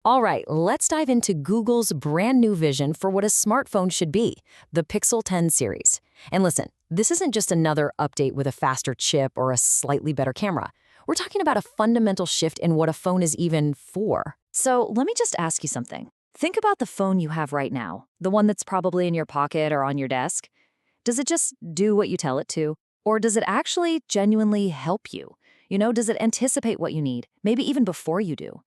All right, let's dive into Google's brand new vision for what a smartphone should be, the Pixel 10 series. And listen, this isn't just another update with a faster chip or a slightly better camera. We're talking about a fundamental shift in what a phone is even for. So let me just ask you something. Think about the phone you have right now, the one that's probably in your pocket or on your desk. Does it just do what you tell it to? Or does it actually genuinely help you? Does it anticipate what you need, maybe even before you do?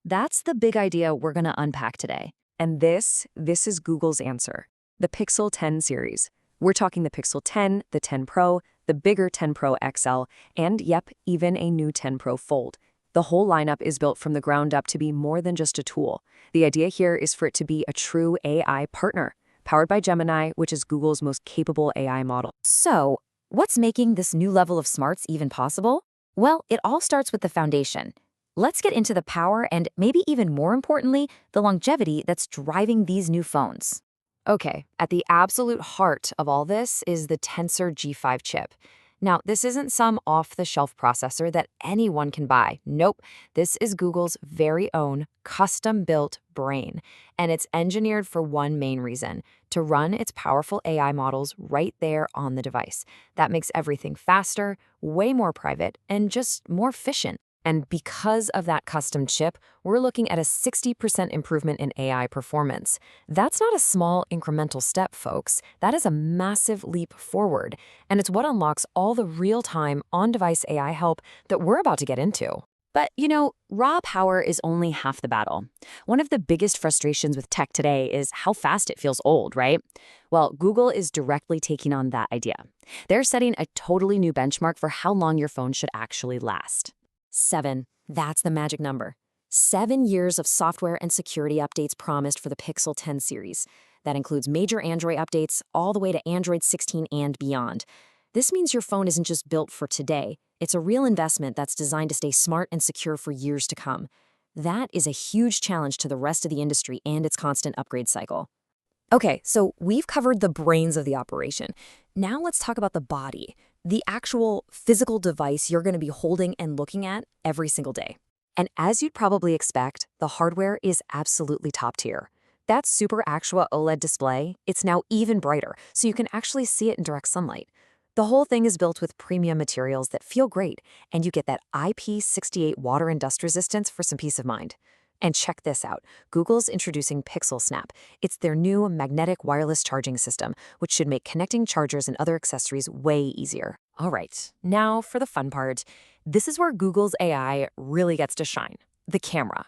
That's the big idea we're going to unpack today. And this is Google's answer. The Pixel 10 series. We're talking the Pixel 10, the 10 Pro, the bigger 10 Pro XL, and yep, even a new 10 Pro Fold. The whole lineup is built from the ground up to be more than just a tool. The idea here is for it to be a true AI partner, powered by Gemini, which is Google's most capable AI model. So, what's making this new level of smarts even possible? Well, it all starts with the foundation. Let's get into the power and, maybe even more importantly, the longevity that's driving these new phones. Okay, at the absolute heart of all this is the Tensor G5 chip. Now, this isn't some off-the-shelf processor that anyone can buy. Nope, this is Google's very own custom-built brain. And it's engineered for one main reason: to run its powerful AI models right there on the device. That makes everything faster, way more private, and just more efficient. And because of that custom chip, we're looking at a 60% improvement in AI performance. That's not a small incremental step, folks. That is a massive leap forward. And it's what unlocks all the real-time, on-device AI help that we're about to get into. But, raw power is only half the battle. One of the biggest frustrations with tech today is how fast it feels old, right? Well, Google is directly taking on that idea. They're setting a totally new benchmark for how long your phone should actually last. 7. That's the magic number. 7 years of software and security updates promised for the Pixel 10 series. That includes major Android updates all the way to Android 16 and beyond. This means your phone isn't just built for today. It's a real investment that's designed to stay smart and secure for years to come. That is a huge challenge to the rest of the industry and its constant upgrade cycle. Okay, so we've covered the brains of the operation. Now let's talk about the body, the actual physical device you're going to be holding and looking at every single day. And as you'd probably expect, the hardware is absolutely top tier. That Super Actua OLED display, it's now even brighter, so you can actually see it in direct sunlight. The whole thing is built with premium materials that feel great, and you get that IP68 water and dust resistance for some peace of mind. And check this out. Google's introducing Pixel Snap. It's their new magnetic wireless charging system, which should make connecting chargers and other accessories way easier. All right, now for the fun part. This is where Google's AI really gets to shine: the camera.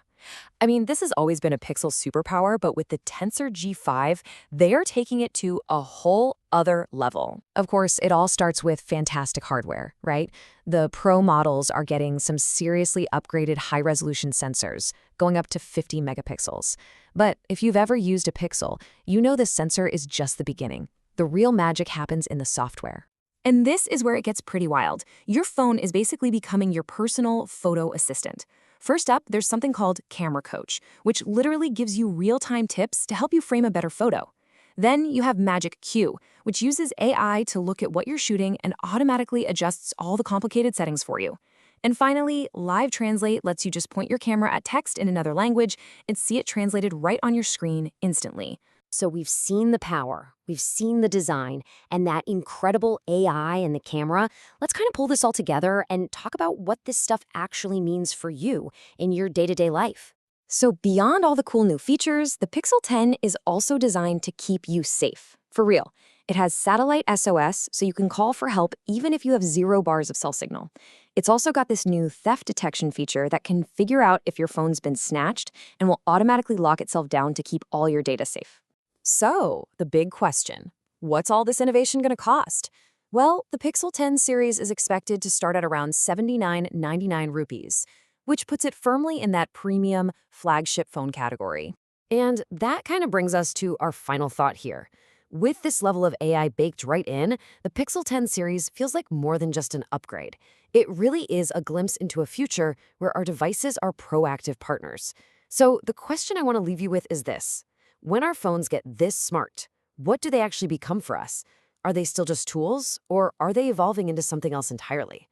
I mean, this has always been a Pixel superpower, but with the Tensor G5, they are taking it to a whole other level. Of course, it all starts with fantastic hardware, right? The Pro models are getting some seriously upgraded high-resolution sensors, going up to 50 megapixels. But if you've ever used a Pixel, you know the sensor is just the beginning. The real magic happens in the software. And this is where it gets pretty wild. Your phone is basically becoming your personal photo assistant. First up, there's something called Camera Coach, which literally gives you real-time tips to help you frame a better photo. Then you have Magic Q, which uses AI to look at what you're shooting and automatically adjusts all the complicated settings for you. And finally, Live Translate lets you just point your camera at text in another language and see it translated right on your screen instantly. So we've seen the power, we've seen the design, and that incredible AI in the camera. Let's kind of pull this all together and talk about what this stuff actually means for you in your day-to-day life. So beyond all the cool new features, the Pixel 10 is also designed to keep you safe. For real. It has satellite SOS, so you can call for help even if you have 0 bars of cell signal. It's also got this new theft detection feature that can figure out if your phone's been snatched and will automatically lock itself down to keep all your data safe. So, the big question: what's all this innovation going to cost? Well, the Pixel 10 series is expected to start at around 79.99 rupees, which puts it firmly in that premium flagship phone category. And that kind of brings us to our final thought here. With this level of AI baked right in, the Pixel 10 series feels like more than just an upgrade. It really is a glimpse into a future where our devices are proactive partners. So the question I want to leave you with is this: when our phones get this smart, what do they actually become for us? Are they still just tools, or are they evolving into something else entirely?